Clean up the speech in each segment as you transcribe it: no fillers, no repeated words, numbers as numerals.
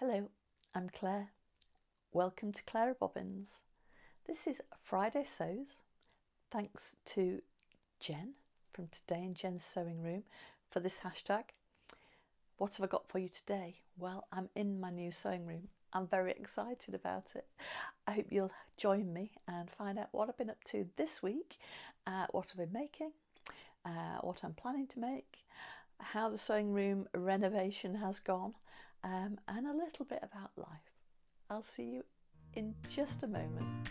Hello, I'm Claire. Welcome to Clarobobbins. This is Friday Sews. Thanks to Jen from Today in Jen's Sewing Room for this hashtag. What have I got for you today? Well, I'm in my new sewing room. I'm very excited about it. I hope you'll join me and find out what I've been up to this week, what I've been making, what I'm planning to make, how the sewing room renovation has gone, and a little bit about life. I'll see you in just a moment.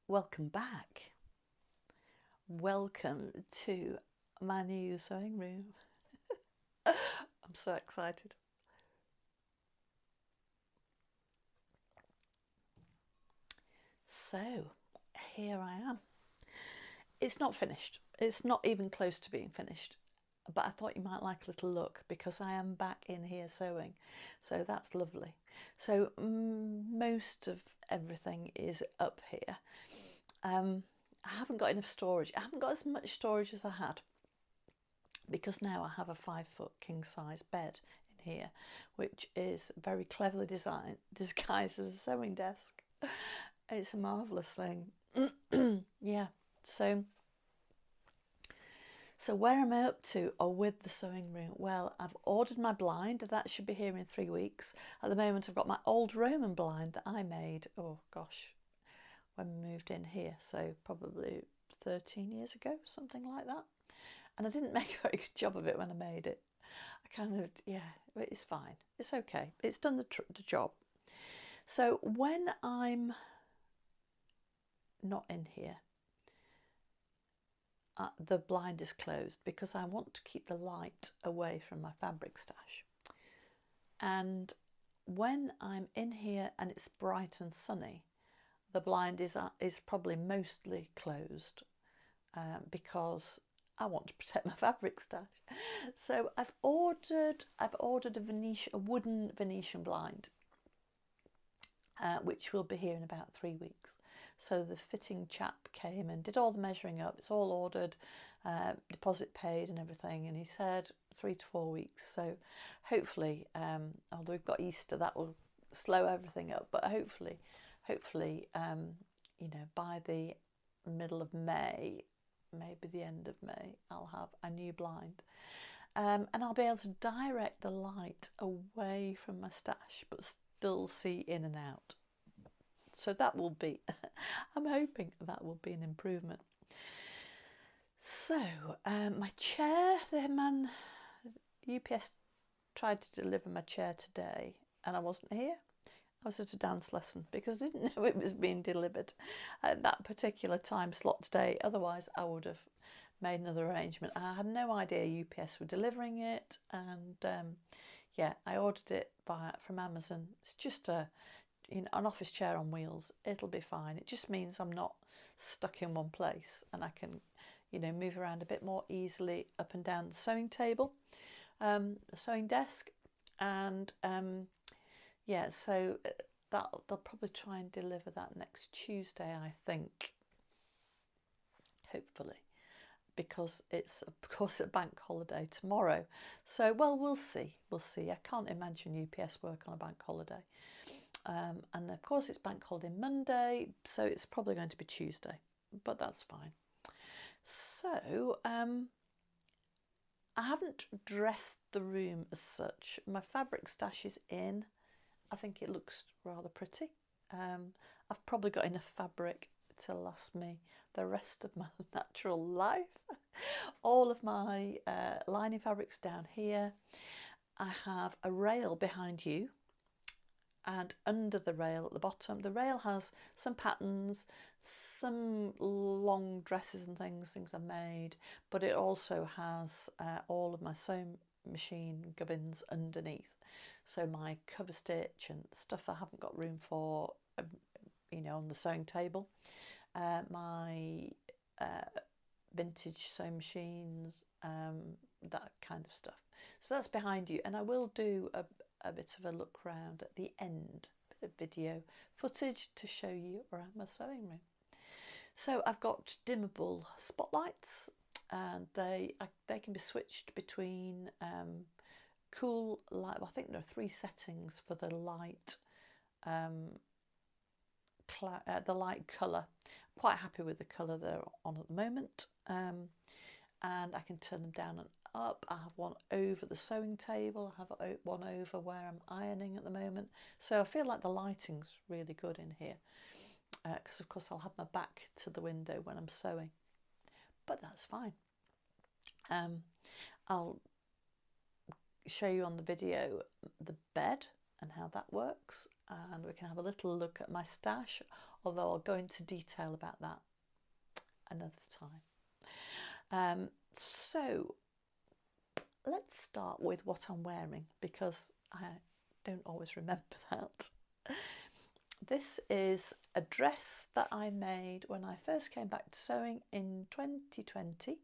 Welcome back. Welcome to my new sewing room. I'm so excited. So here I am. It's not finished. It's not even close to being finished. But I thought you might like a little look because I am back in here sewing. So that's lovely. So most of everything is up here. I haven't got enough storage. I haven't got as much storage as I had because now I have a 5-foot king size bed in here, which is very cleverly disguised as a sewing desk. It's a marvellous thing. Yeah, so where am I up to with the sewing room? Well, I've ordered my blind. That should be here in 3 weeks. At the moment, I've got my old Roman blind that I made, oh gosh, when we moved in here. So probably 13 years ago, something like that. And I didn't make a very good job of it when I made it. I kind of, yeah, it's fine. It's okay. It's done the job. So when I'm not in here, the blind is closed because I want to keep the light away from my fabric stash. And when I'm in here and it's bright and sunny, the blind is probably mostly closed because I want to protect my fabric stash. So I've ordered a wooden Venetian blind, which will be here in about 3 weeks. So the fitting chap came and did all the measuring up. It's all ordered, deposit paid and everything. And he said 3 to 4 weeks. So hopefully, although we've got Easter, that will slow everything up. But hopefully, you know, by the middle of May, maybe the end of May, I'll have a new blind. And I'll be able to direct the light away from my stash, but still see in and out. So that will be, I'm hoping that will be an improvement. So my chair, the man UPS tried to deliver my chair today and I wasn't here. I was at a dance lesson because I didn't know it was being delivered at that particular time slot today. Otherwise I would have made another arrangement. I had no idea UPS were delivering it, and yeah, I ordered it from Amazon. It's just an office chair on wheels. It'll be fine. It just means I'm not stuck in one place and I can, move around a bit more easily up and down the sewing table, the sewing desk, and yeah, so they'll probably try and deliver that next Tuesday, I think, hopefully, because it's of course a bank holiday tomorrow. So, well, we'll see. I can't imagine UPS work on a bank holiday. And of course it's bank holiday Monday, so it's probably going to be Tuesday, but that's fine. So, I haven't dressed the room as such. My fabric stash is in. I think it looks rather pretty. I've probably got enough fabric to last me the rest of my natural life. All of my lining fabrics down here. I have a rail behind you, and under the rail at the bottom, the rail has some patterns, some long dresses and things I've made, but it also has all of my sewing machine gubbins underneath, so my cover stitch and stuff I haven't got room for, on the sewing table, my vintage sewing machines, that kind of stuff. So that's behind you, and I will do a bit of a look round at the end, a bit of video footage to show you around my sewing room. So I've got dimmable spotlights, and they can be switched between cool light. Well, I think there are 3 settings for the light, the light colour. I'm quite happy with the colour they're on at the moment, and I can turn them down and up. I have one over the sewing table. I have one over where I'm ironing at the moment. So I feel like the lighting's really good in here, because of course I'll have my back to the window when I'm sewing, but that's fine. I'll show you on the video the bed and how that works, and we can have a little look at my stash, although I'll go into detail about that another time. So let's start with what I'm wearing, because I don't always remember that. This is a dress that I made when I first came back to sewing in 2020.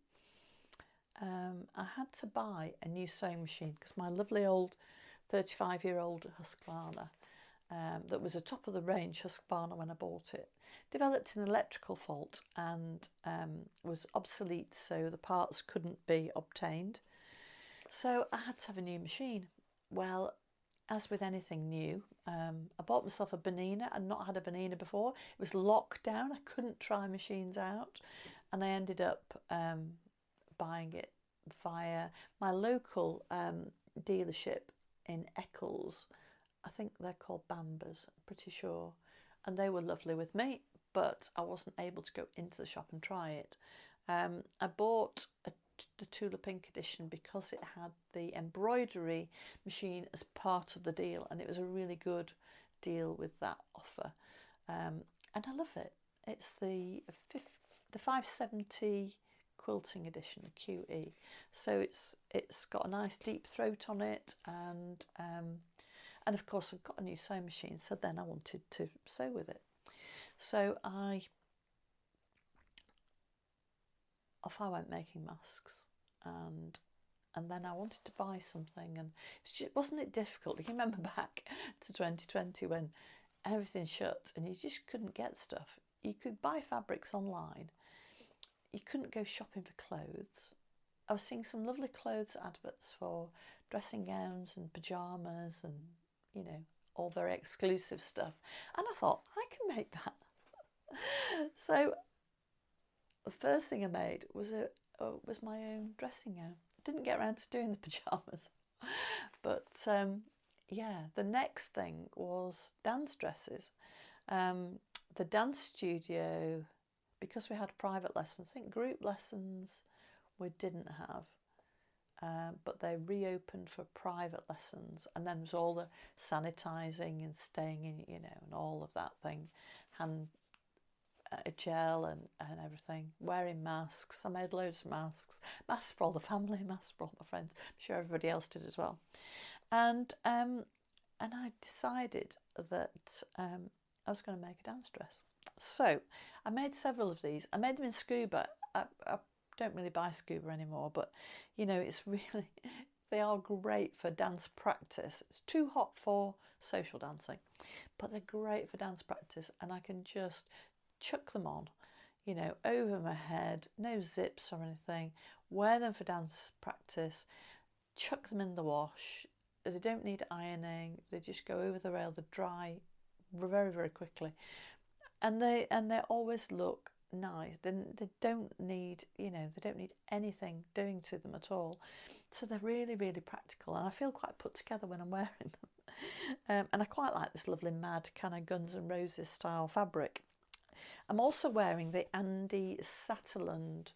I had to buy a new sewing machine because my lovely old 35-year-old Husqvarna, that was a top of the range Husqvarna when I bought it, developed an electrical fault and was obsolete, so the parts couldn't be obtained. So I had to have a new machine. Well, as with anything new, I bought myself a Bernina. I'd not had a Bernina before. It was locked down. I couldn't try machines out, and I ended up buying it via my local dealership in Eccles. I think they're called Bambers, I'm pretty sure, and they were lovely with me, but I wasn't able to go into the shop and try it. I bought the Tula Pink edition because it had the embroidery machine as part of the deal, and it was a really good deal with that offer, and I love it. It's the 570 quilting edition, QE. So it's got a nice deep throat on it, and of course I've got a new sewing machine, so then I wanted to sew with it. So off I went making masks, and then I wanted to buy something, and wasn't it difficult? You remember back to 2020 when everything shut and you just couldn't get stuff. You could buy fabrics online. You couldn't go shopping for clothes. I was seeing some lovely clothes adverts for dressing gowns and pyjamas and, you know, all very exclusive stuff. And I thought, I can make that. So the first thing I made was my own dressing gown. Didn't get around to doing the pyjamas. But yeah, the next thing was dance dresses. The dance studio, because we had private lessons, I think group lessons we didn't have, but they reopened for private lessons, and then there was all the sanitising and staying in, you know, and all of that thing, hand gel and everything, wearing masks. I made loads of masks for all the family, masks for all my friends. I'm sure everybody else did as well. And I decided that I was going to make a dance dress. So I made several of these. I made them in scuba. I don't really buy scuba anymore, but you know, it's really, they are great for dance practice. It's too hot for social dancing, but they're great for dance practice, and I can just chuck them on, you know, over my head, no zips or anything, wear them for dance practice, chuck them in the wash. They don't need ironing, they just go over the rail, they dry very, very quickly, and they always look nice. They don't need, you know, they don't need anything doing to them at all. So they're really, really practical, and I feel quite put together when I'm wearing them. And I quite like this lovely mad kind of Guns N' Roses style fabric. I'm also wearing the Andy Satterland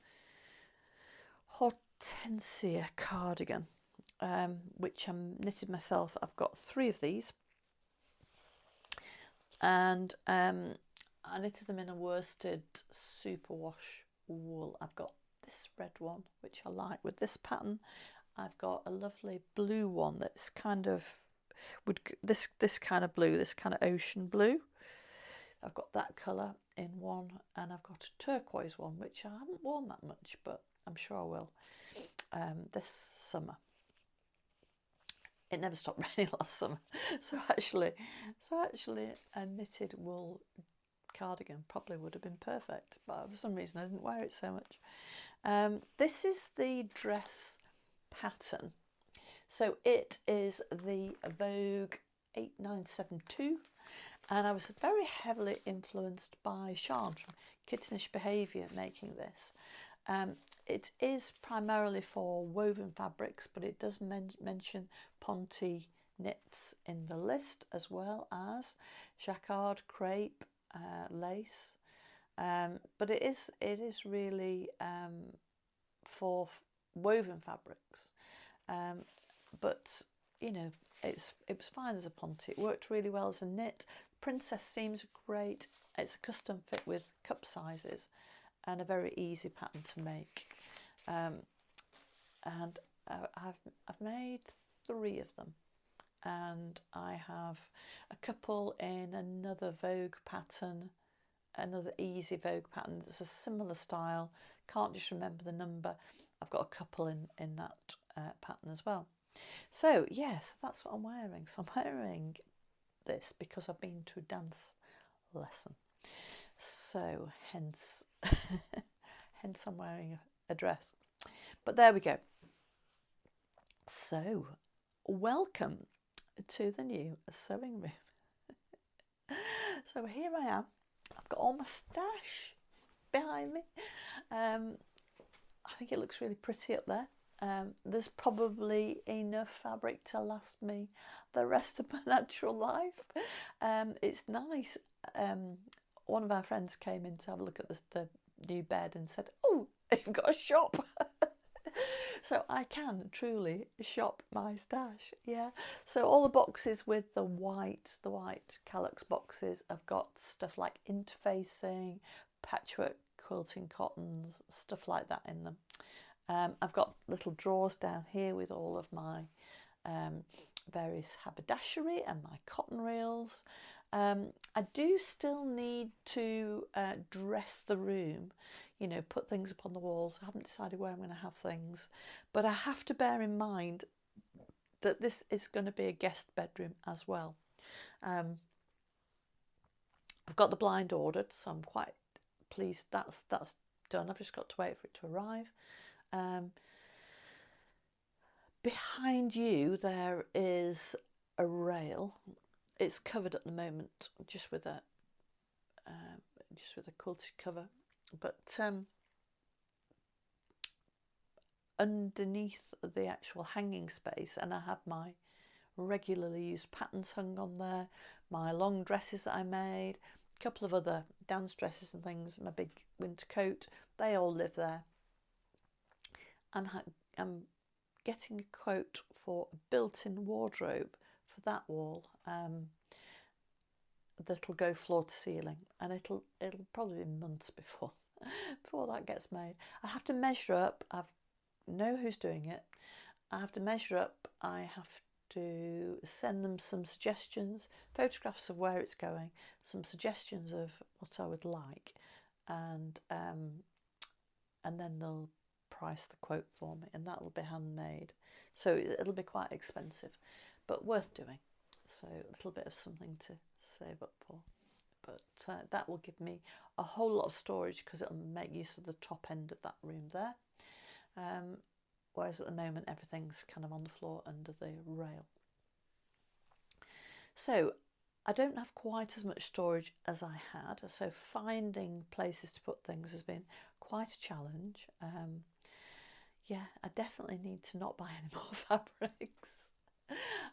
Hortensia cardigan, which I'm knitted myself. I've got 3 of these, and I knitted them in a worsted superwash wool. I've got this red one, which I like, with this pattern. I've got a lovely blue one that's kind of this kind of blue, this kind of ocean blue. I've got that colour in one, and I've got a turquoise one, which I haven't worn that much, but I'm sure I will. this summer. It never stopped raining last summer, so actually a knitted wool cardigan probably would have been perfect, but for some reason I didn't wear it so much. This is the dress pattern, so it is the Vogue 8972, and I was very heavily influenced by Sean from Kittenish Behaviour making this. It is primarily for woven fabrics, but it does mention Ponte knits in the list, as well as jacquard, crepe, lace. But it is really for woven fabrics. But you know, it was fine as a Ponte. It worked really well as a knit. Princess seams are great. It's a custom fit with cup sizes, and a very easy pattern to make. And I've made 3 of them, and I have a couple in another Vogue pattern, another easy Vogue pattern that's a similar style. Can't just remember the number. I've got a couple in that pattern as well. So yes, that's what I'm wearing. So I'm wearing this because I've been to a dance lesson. So hence I'm wearing a dress. But there we go. So welcome to the new sewing room. So here I am. I've got all my stash behind me. I think it looks really pretty up there. There's probably enough fabric to last me the rest of my natural life. It's nice. One of our friends came in to have a look at the new bed and said, "Oh, you've got a shop." So I can truly shop my stash. Yeah. So all the boxes with the white Calyx boxes, I've got stuff like interfacing, patchwork, quilting cottons, stuff like that in them. I've got little drawers down here with all of my various haberdashery and my cotton reels. I do still need to dress the room, you know, put things up on the walls. I haven't decided where I'm going to have things, but I have to bear in mind that this is going to be a guest bedroom as well. I've got the blind ordered, so I'm quite pleased that's done. I've just got to wait for it to arrive. Behind you there is a rail. It's covered at the moment just with a quilted cover, but underneath the actual hanging space, and I have my regularly used patterns hung on there, my long dresses that I made, a couple of other dance dresses and things, my big winter coat, they all live there. And I'm getting a quote for a built-in wardrobe for that wall that'll go floor to ceiling, and it'll probably be months before that gets made. I have to measure up. I know who's doing it. I have to measure up. I have to send them some suggestions, photographs of where it's going, some suggestions of what I would like, and then they'll price the quote for me, and that'll be handmade, so it'll be quite expensive, but worth doing. So a little bit of something to save up for, but that will give me a whole lot of storage because it'll make use of the top end of that room there, whereas at the moment everything's kind of on the floor under the rail. So I don't have quite as much storage as I had, so finding places to put things has been quite a challenge. Yeah, I definitely need to not buy any more fabrics.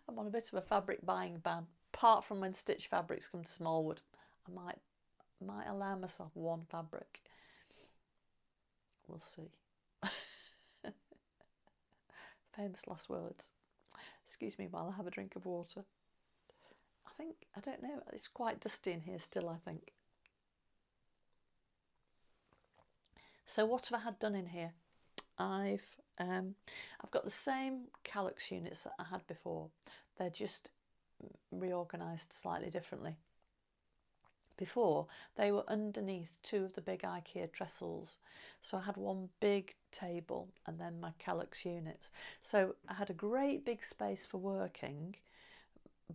I'm on a bit of a fabric buying ban. Apart from when stitch fabrics come to Smallwood, I might allow myself one fabric. We'll see. Famous last words. Excuse me while I have a drink of water. I don't know, it's quite dusty in here still, I think. So what have I had done in here? I've got the same Calyx units that I had before. They're just reorganised slightly differently. Before, they were underneath 2 of the big IKEA trestles. So I had one big table and then my calyx units. So I had a great big space for working,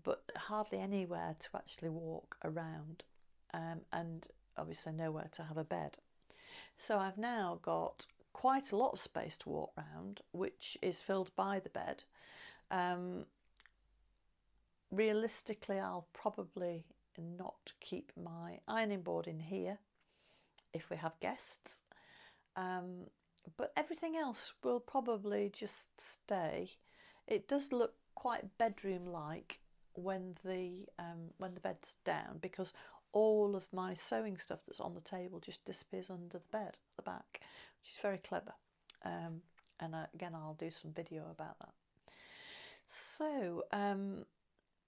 but hardly anywhere to actually walk around, and obviously nowhere to have a bed. So I've now got quite a lot of space to walk around, which is filled by the bed. Realistically, I'll probably not keep my ironing board in here if we have guests, but everything else will probably just stay. It does look quite bedroom-like when the bed's down, because all of my sewing stuff that's on the table just disappears under the bed at the back, which is very clever. And again, I'll do some video about that. So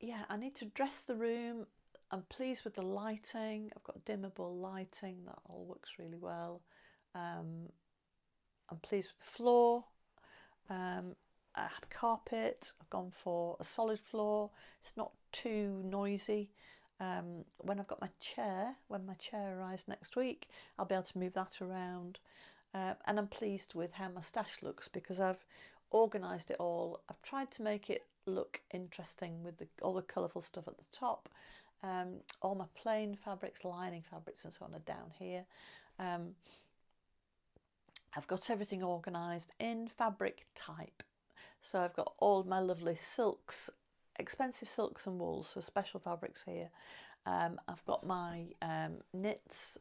yeah, I need to dress the room. I'm pleased with the lighting. I've got dimmable lighting, that all works really well. I'm pleased with the floor. I had carpet. I've gone for a solid floor. It's not too noisy. When I've got my chair, when my chair arrives next week, I'll be able to move that around. And I'm pleased with how my stash looks, because I've organised it all. I've tried to make it look interesting with all the colourful stuff at the top. All my plain fabrics, lining fabrics and so on are down here. I've got everything organised in fabric type. So I've got all my lovely silks, expensive silks and wools, so special fabrics here. I've got my knits,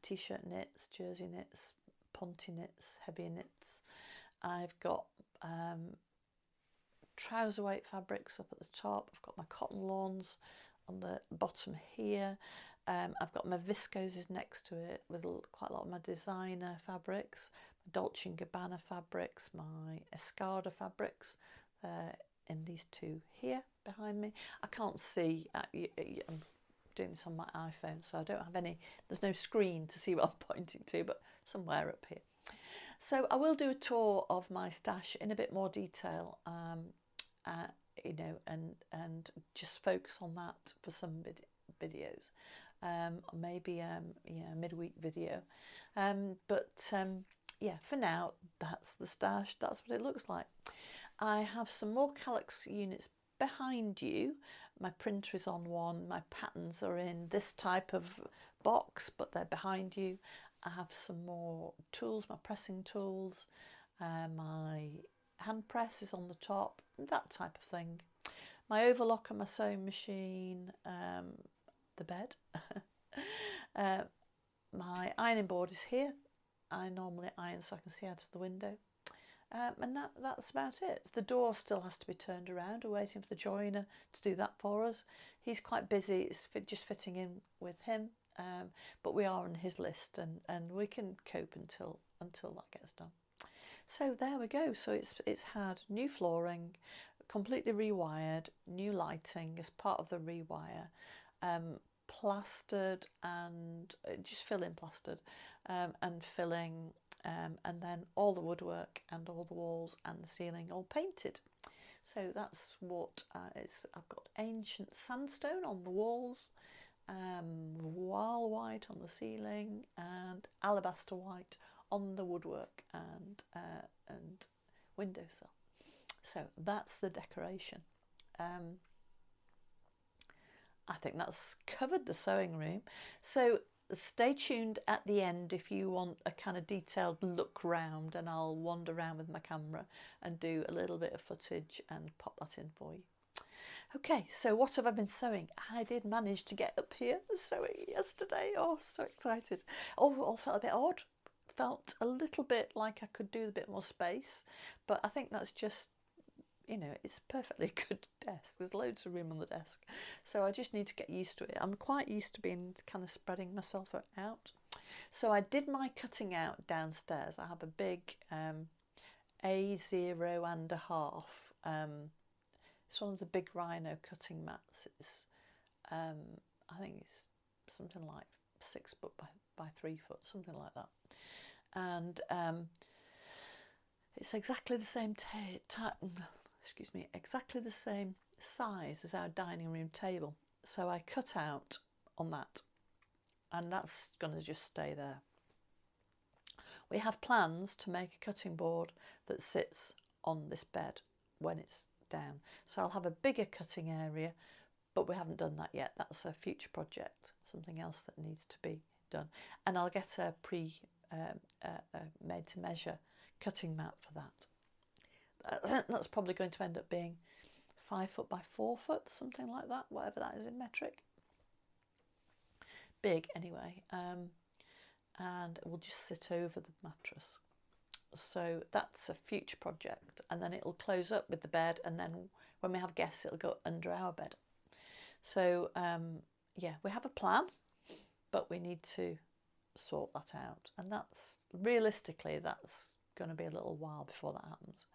t-shirt knits, jersey knits, ponte knits, heavier knits. I've got trouser weight fabrics up at the top. I've got my cotton lawns on the bottom here. I've got my viscoses next to it with quite a lot of my designer fabrics, my Dolce & Gabbana fabrics, my Escada fabrics in these two here behind me. I can't see, I'm doing this on my iPhone, so I don't have any, there's no screen to see what I'm pointing to, but somewhere up here. So I will do a tour of my stash in a bit more detail, you know, and just focus on that for some videos, maybe yeah, a midweek video. Yeah, for now, that's the stash. That's what it looks like. I have some more calyx units behind you. My printer is on one. My patterns are in this type of box, but they're behind you. I have some more tools, my pressing tools, my hand press is on the top, that type of thing. My overlock and my sewing machine, the bed. My ironing board is here. I normally iron so I can see out of the window. And that's about it. The door still has to be turned around. We're waiting for the joiner to do that for us. He's quite busy, it's just fitting in with him. But we are on his list, and we can cope until that gets done. So there we go. So it's had new flooring, completely rewired, new lighting as part of the rewire, plastered and just fill-in plastered, and filling, and then all the woodwork and all the walls and the ceiling all painted. So that's what it's. I've got ancient sandstone on the walls, wall white on the ceiling, and alabaster white on the woodwork and windowsill. So that's the decoration. I think that's covered the sewing room. So stay tuned at the end if you want a kind of detailed look round, and I'll wander around with my camera and do a little bit of footage and pop that in for you. Okay, so what have I been sewing? I did manage to get up here sewing yesterday. Oh, so excited. All felt a bit odd. Felt a little bit like I could do a bit more space, but I think that's just, you know, it's a perfectly good desk. There's loads of room on the desk. So I just need to get used to it. I'm quite used to being kind of spreading myself out. So I did my cutting out downstairs. I have a big A0.5. It's one of the big rhino cutting mats. It's I think it's something like 6 foot by 3 foot, something like that. And it's exactly the same exactly the same size as our dining room table. So I cut out on that, and that's going to just stay there. We have plans to make a cutting board that sits on this bed when it's down. So I'll have a bigger cutting area, but we haven't done that yet. That's a future project, something else that needs to be done. And I'll get a made to measure cutting mat for that. That's probably going to end up being 5 foot by 4 foot, something like that, whatever that is in metric. Big anyway, and it will just sit over the mattress. So that's a future project, and then it will close up with the bed, and then when we have guests it'll go under our bed. So yeah, we have a plan, but we need to sort that out, and that's realistically that's going to be a little while before that happens.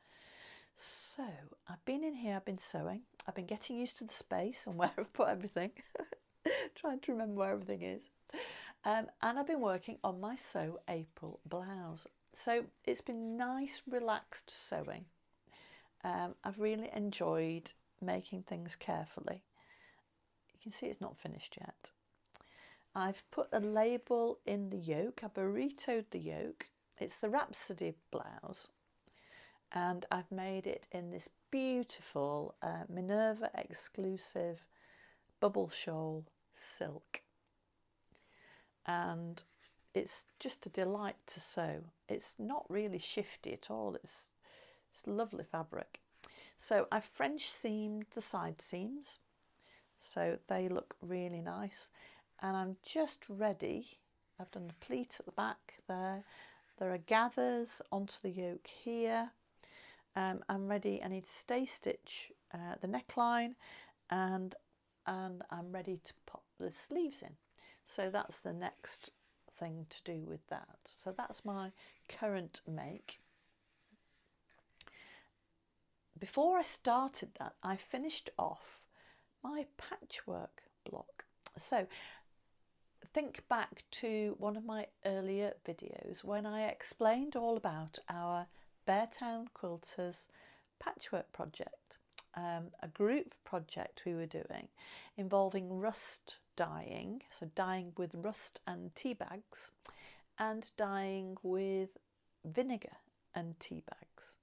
So I've been in here, I've been sewing, I've been getting used to the space and where I've put everything, trying to remember where everything is, and I've been working on my Sew April blouse. So it's been nice, relaxed sewing. I've really enjoyed making things carefully. You can see it's not finished yet. I've put a label in the yoke. I burritoed the yoke. It's the Rhapsody blouse, and I've made it in this beautiful Minerva exclusive bubble shawl silk, and it's just a delight to sew. It's not really shifty at all. It's lovely fabric. So I've French seamed the side seams, so they look really nice, and I'm just ready. I've done a pleat at the back there. There are gathers onto the yoke here. I'm ready. I need to stay stitch the neckline, and I'm ready to pop the sleeves in. So that's the next thing to do with that. So that's my current make. Before I started that, I finished off my patchwork block. So think back to one of my earlier videos when I explained all about our Beartown Quilters patchwork project, a group project we were doing involving rust dyeing, so dyeing with rust and tea bags, and dyeing with vinegar and tea bags.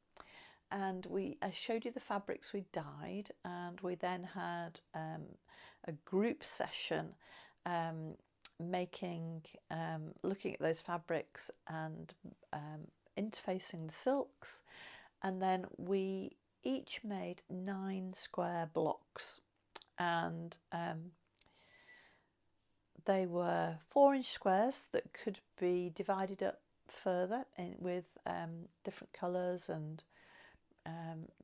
And I showed you the fabrics we dyed, and we then had a group session looking at those fabrics and interfacing the silks, and then we each made 9 square blocks, and they were 4-inch squares that could be divided up further with different colours and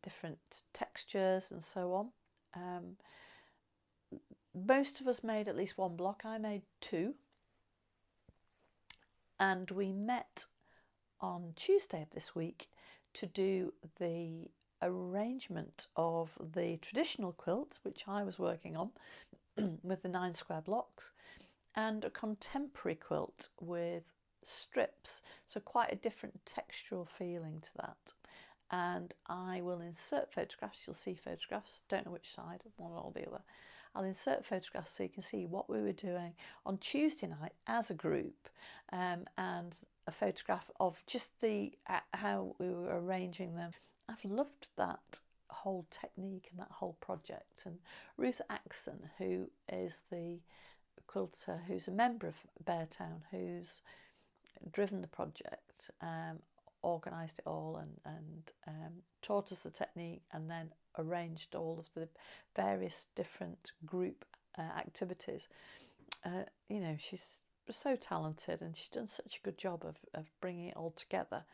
different textures and so on. Most of us made at least 1 block. I made 2, and we met on Tuesday of this week to do the arrangement of the traditional quilt, which I was working on with the 9 square blocks, and a contemporary quilt with strips, so quite a different textural feeling to that. And I will insert photographs. You'll see photographs, don't know which side, one or the other. I'll insert photographs so you can see what we were doing on Tuesday night as a group, and a photograph of just how we were arranging them. I've loved that whole technique and that whole project. And Ruth Axon, who is the quilter who's a member of Beartown, who's driven the project, organised it all and taught us the technique, and then arranged all of the various different group activities. You know, she's so talented, and she's done such a good job of bringing it all together.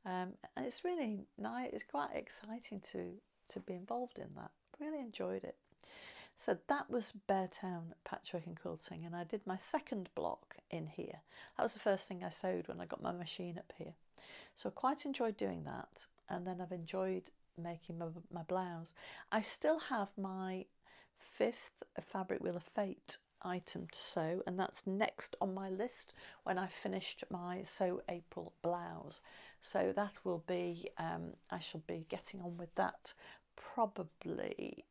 And it's really nice. It's quite exciting to be involved in that. Really enjoyed it. So that was Beartown Patchwork and Quilting, and I did my second block in here. That was the first thing I sewed when I got my machine up here. So I quite enjoyed doing that, and then I've enjoyed making my blouse. I still have my 5th Fabric Wheel of Fate item to sew, and that's next on my list when I finished my Sew April blouse. So that will be, I shall be getting on with that probably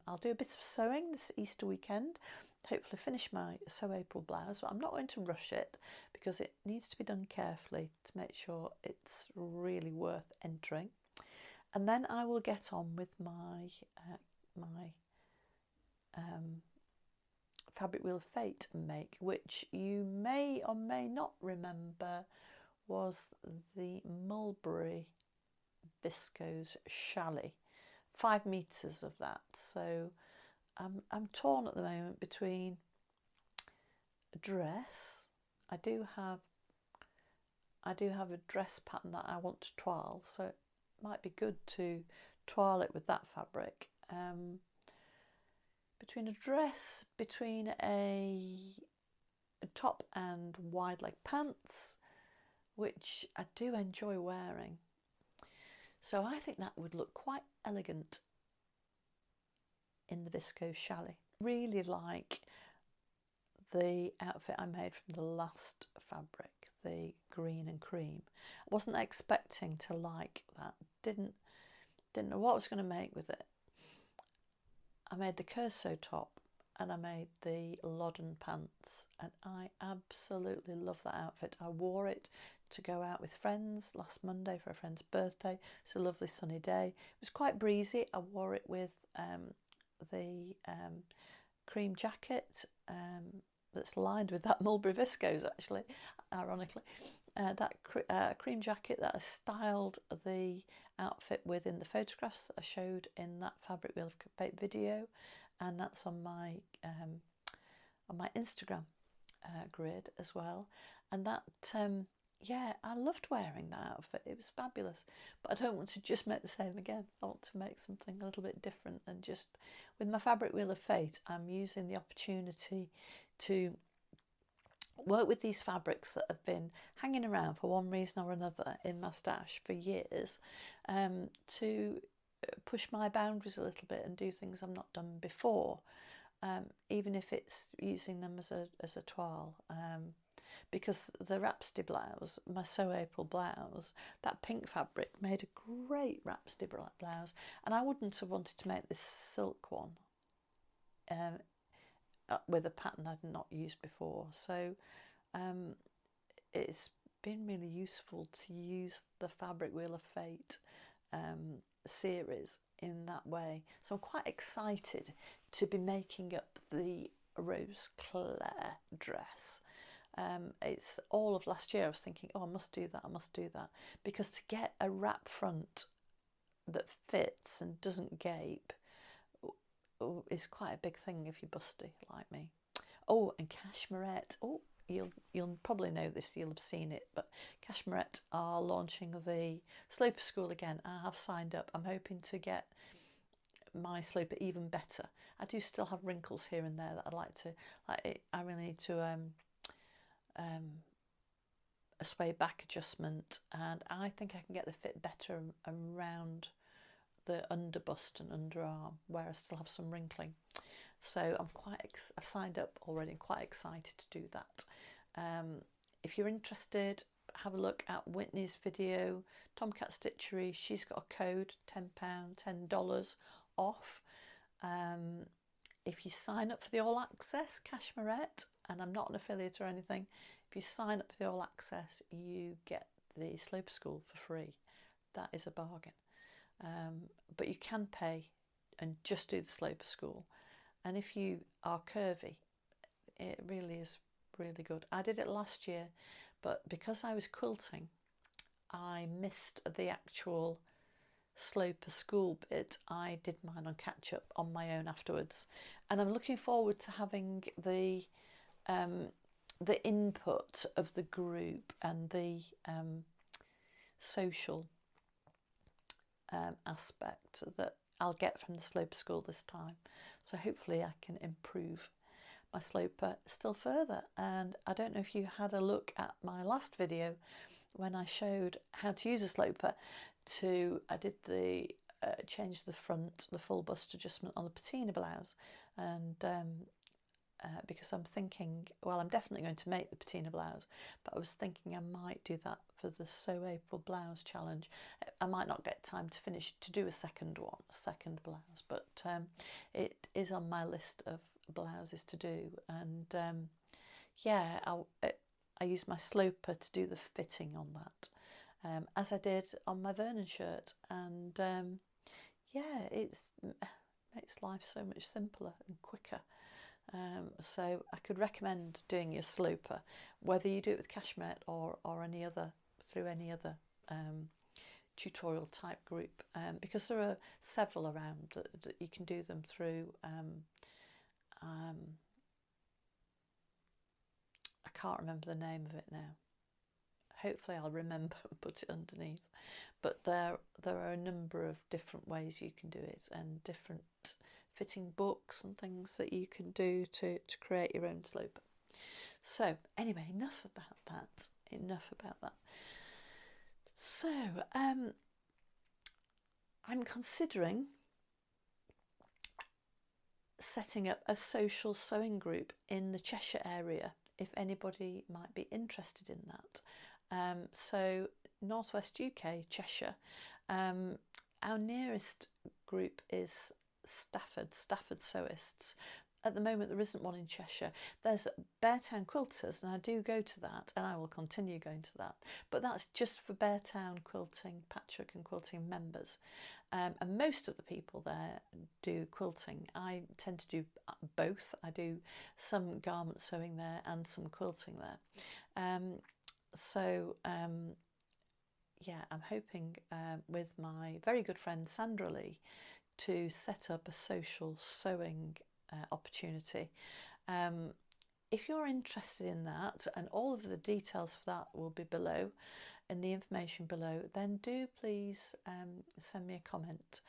I'll do a bit of sewing this Easter weekend, hopefully finish my Sew April blouse, but I'm not going to rush it because it needs to be done carefully to make sure it's really worth entering. And then I will get on with my Fabric Wheel of Fate make, which you may or may not remember was the mulberry viscose chalet, 5 meters of that. So I'm torn at the moment between a dress. I do have a dress pattern that I want to toile, so it might be good to toile it with that fabric. Between a dress, between a top and wide leg pants, which I do enjoy wearing. So I think that would look quite elegant in the viscose chalet. Really like the outfit I made from the last fabric, the green and cream. I wasn't expecting to like that. Didn't know what I was going to make with it. I made the Curso top and I made the Loddon pants, and I absolutely love that outfit. I wore it to go out with friends last Monday for a friend's birthday. It's a lovely sunny day. It was quite breezy. I wore it with the cream jacket that's lined with that mulberry viscose, actually, ironically. That cream jacket that I styled the outfit with in the photographs that I showed in that Fabric Wheel of Fate video, and that's on my Instagram grid as well. And that yeah, I loved wearing that outfit. It was fabulous, but I don't want to just make the same again. I want to make something a little bit different, and just with my Fabric Wheel of Fate, I'm using the opportunity to work with these fabrics that have been hanging around for one reason or another in my stash for years, to push my boundaries a little bit and do things I've not done before, even if it's using them as a toile. Because the Rhapsody blouse, my Sew April blouse, that pink fabric made a great Rhapsody blouse, and I wouldn't have wanted to make this silk one with a pattern I'd not used before. So it's been really useful to use the Fabric Wheel of Fate series in that way. So I'm quite excited to be making up the Rose Clare dress. It's all of last year I was thinking, oh, I must do that, because to get a wrap front that fits and doesn't gape is quite a big thing if you're busty like me. Oh, and Cashmerette. Oh, you'll probably know this, you'll have seen it, but Cashmerette are launching the Sloper School again. I have signed up. I'm hoping to get my sloper even better. I do still have wrinkles here and there that I'd like to, I really need to a sway back adjustment, and I think I can get the fit better around the under bust and underarm where I still have some wrinkling. So I've signed up already and quite excited to do that. If you're interested, have a look at Whitney's video, Tomcat Stitchery. She's got a code, £10, $10 off. If you sign up for the All Access Cashmerette, and I'm not an affiliate or anything, if you sign up for the All Access, you get the Sloper School for free. That is a bargain. But you can pay and just do the Sloper School. And if you are curvy, it really is really good. I did it last year, but because I was quilting, I missed the actual Sloper School bit. I did mine on catch up on my own afterwards, and I'm looking forward to having the input of the group and the social aspect that I'll get from the Sloper School this time. So hopefully I can improve my sloper still further. And I don't know if you had a look at my last video when I showed how to use a sloper I did the change the front, the full bust adjustment on the patina blouse, and because I'm thinking, well, I'm definitely going to make the patina blouse, but I was thinking I might do that for the Sew April blouse challenge. I might not get time to finish to do a second blouse, but it is on my list of blouses to do. And yeah, I used my sloper to do the fitting on that, as I did on my Vernon shirt, and yeah, it makes life so much simpler and quicker. So I could recommend doing your sloper, whether you do it with cashmere or any other, through any other tutorial type group, because there are several around that you can do them through. I can't remember the name of it now. Hopefully I'll remember and put it underneath. But there are a number of different ways you can do it, and different fitting books and things that you can do to create your own sloper. So anyway, enough about that. So I'm considering setting up a social sewing group in the Cheshire area, if anybody might be interested in that. So Northwest UK, Cheshire. Our nearest group is Stafford Sewists. At the moment there isn't one in Cheshire. There's Beartown Quilters, and I do go to that, and I will continue going to that, but that's just for Beartown quilting, patchwork and quilting members, and most of the people there do quilting. I tend to do both. I do some garment sewing there and some quilting there. Yeah, I'm hoping with my very good friend Sandra Lee to set up a social sewing opportunity. If you're interested in that, and all of the details for that will be below in the information below, then do please send me a comment,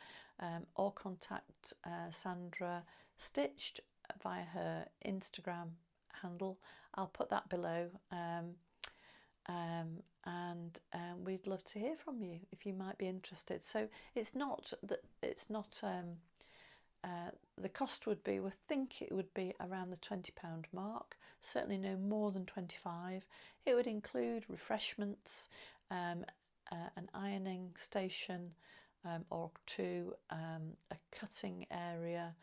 or contact Sandra Stitched via her Instagram handle. I'll put that below, and we'd love to hear from you if you might be interested. So it's not that the cost would be, we think it would be around the £20 mark, certainly no more than 25. It would include refreshments, an ironing station or two, a cutting area,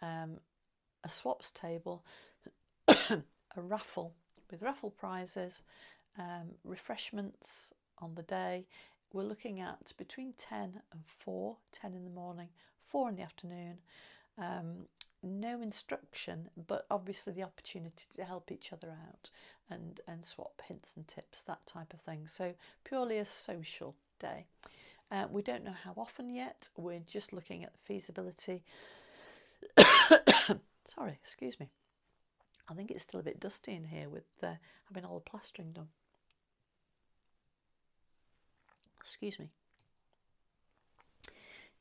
a swaps table, a raffle with raffle prizes, refreshments on the day. We're looking at between 10 and 4, 10 in the morning, 4 in the afternoon. No instruction, but obviously the opportunity to help each other out and swap hints and tips, that type of thing. So purely a social day. We don't know how often yet. We're just looking at the feasibility. Sorry, excuse me. I think it's still a bit dusty in here with having all the plastering done. Excuse me.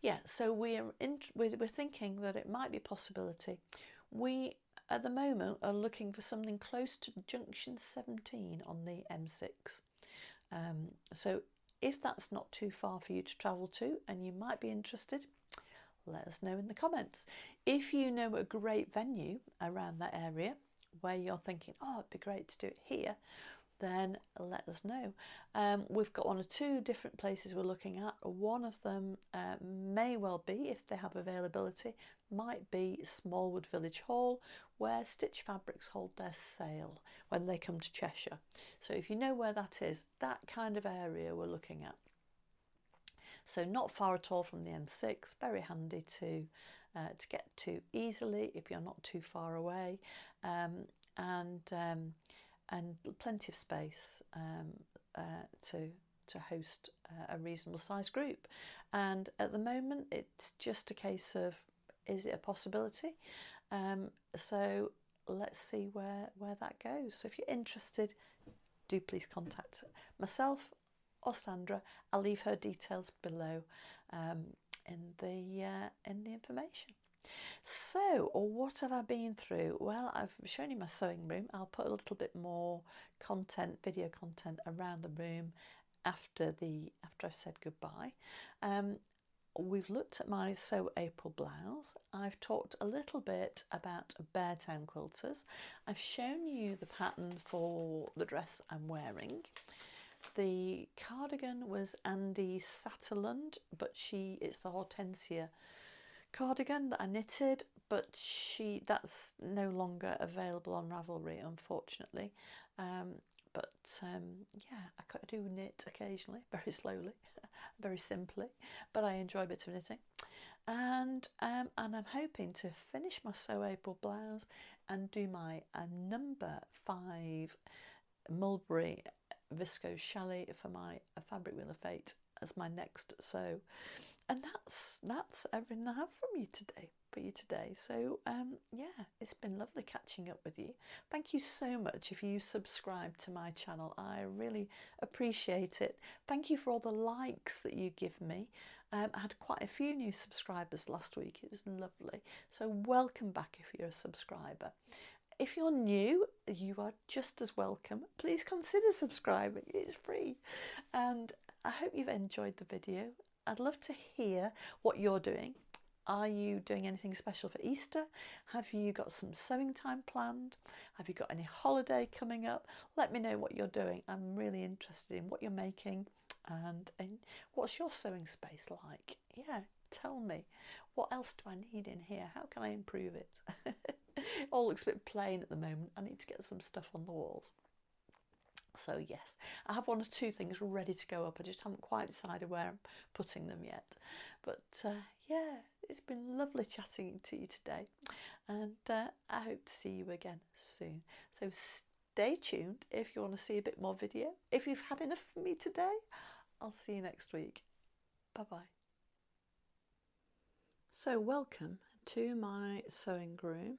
Yeah, so we're thinking that it might be a possibility. We at the moment are looking for something close to junction 17 on the M6. So if that's not too far for you to travel to and you might be interested, let us know in the comments. If you know a great venue around that area where you're thinking, oh, it'd be great to do it here, then let us know. We've got 1 or 2 different places we're looking at. One of them may well be, if they have availability, might be Smallwood Village Hall, where Stitch Fabrics hold their sale when they come to Cheshire. So if you know where that is, that kind of area we're looking at. So not far at all from the M6, very handy to get to easily if you're not too far away, and plenty of space to host a reasonable sized group. And at the moment it's just a case of, is it a possibility? So let's see where that goes. So if you're interested, do please contact myself or Sandra. I'll leave her details below in the information. So, what have I been through? Well, I've shown you my sewing room. I'll put a little bit more content, video content around the room after I've said goodbye. we've looked at my Sew April blouse. I've talked a little bit about Beartown quilters. I've shown you the pattern for the dress I'm wearing. The cardigan was Andy Satterlund, but it's the Hortensia cardigan that I knitted, but that's no longer available on Ravelry, unfortunately. Yeah, I do knit occasionally, very slowly, very simply, but I enjoy a bit of knitting. And I'm hoping to finish my Sew April blouse and do my number 5 mulberry viscose chalet for my fabric wheel of fate as my next sew. And that's everything I have for you today. So yeah, it's been lovely catching up with you. Thank you so much if you subscribe to my channel. I really appreciate it. Thank you for all the likes that you give me. I had quite a few new subscribers last week. It was lovely. So welcome back if you're a subscriber. If you're new, you are just as welcome. Please consider subscribing. It's free. And I hope you've enjoyed the video. I'd love to hear what you're doing. Are you doing anything special for Easter? Have you got some sewing time planned? Have you got any holiday coming up? Let me know what you're doing. I'm really interested in what you're making and what's your sewing space like. Yeah, tell me. What else do I need in here? How can I improve it? It all looks a bit plain at the moment. I need to get some stuff on the walls. So yes, I have 1 or 2 things ready to go up. I just haven't quite decided where I'm putting them yet. But yeah, it's been lovely chatting to you today. And I hope to see you again soon. So stay tuned if you want to see a bit more video. If you've had enough from me today, I'll see you next week. Bye-bye. So welcome to my sewing room.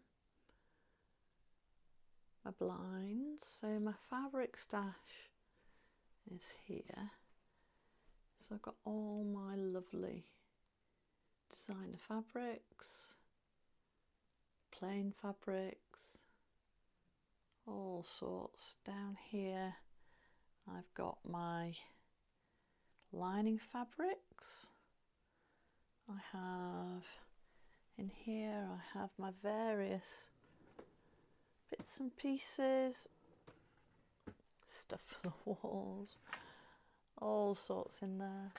My blinds, so my fabric stash is here. So I've got all my lovely designer fabrics, plain fabrics, all sorts. Down here I've got my lining fabrics. I have in here, I have my various bits and pieces, stuff for the walls, all sorts in there.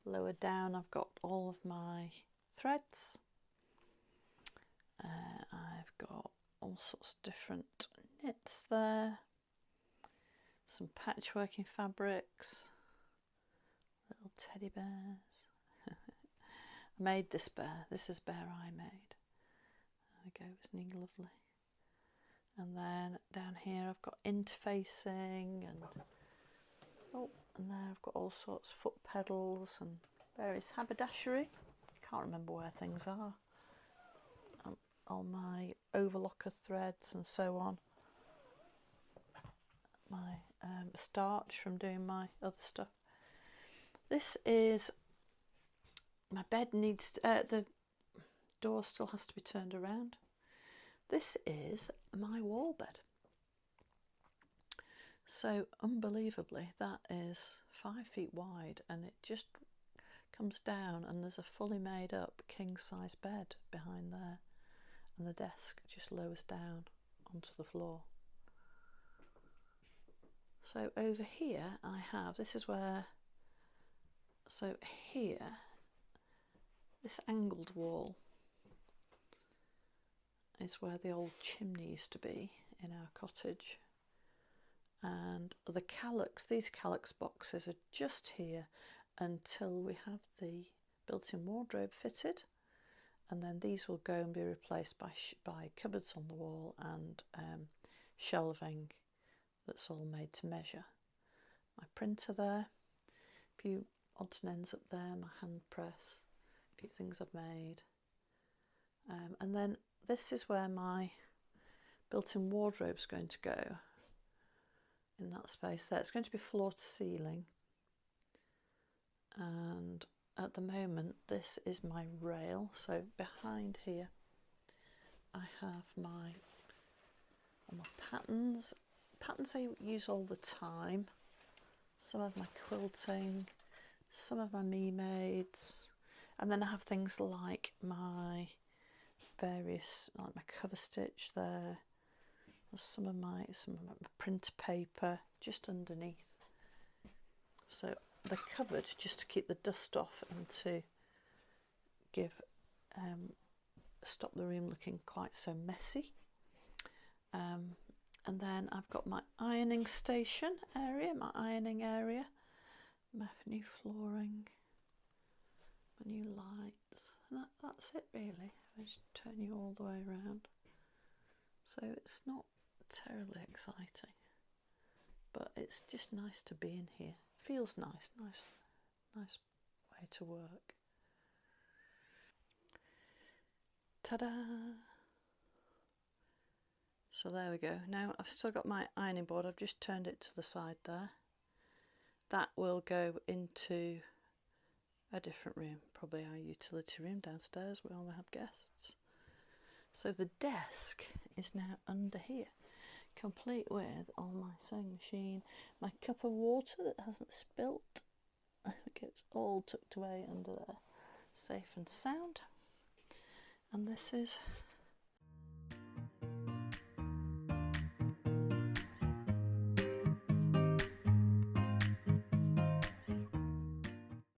Lower down I've got all of my threads. I've got all sorts of different knits there, some patchworking fabrics, little teddy bears. I made this bear. This is a bear I made. There we go, isn't he lovely? And then down here I've got interfacing and there I've got all sorts of foot pedals and various haberdashery. Can't remember where things are. All my overlocker threads and so on. My starch from doing my other stuff. This is my bed needs the door still has to be turned around. This is my wall bed. So unbelievably, that is 5 feet wide, and it just comes down, and there's a fully made up king size bed behind there, and the desk just lowers down onto the floor. So over here I have, this is where, so here, this angled wall is where the old chimney used to be in our cottage, and the calyx, these calyx boxes are just here until we have the built-in wardrobe fitted, and then these will go and be replaced by cupboards on the wall and shelving that's all made to measure. My printer there, a few odds and ends up there, my hand press, a few things I've made, and then this is where my built-in wardrobe is going to go, in that space there. It's going to be floor to ceiling, and at the moment this is my rail. So behind here I have my patterns I use all the time, some of my quilting, some of my me-mades, And then I have things like my various, like my cover stitch there. There's some of my print paper just underneath. So they're covered just to keep the dust off and to give stop the room looking quite so messy. And then I've got my ironing station area, my ironing area, my new flooring, my new lights, and that's it really. I just turn you all the way around. So it's not terribly exciting, but it's just nice to be in here. Feels nice way to work. Ta-da! So there we go. Now I've still got my ironing board. I've just turned it to the side there. That will go into a different room, probably our utility room downstairs where we have guests. So the desk is now under here, complete with all my sewing machine, my cup of water that hasn't spilt. It's all tucked away under there, safe and sound. And this is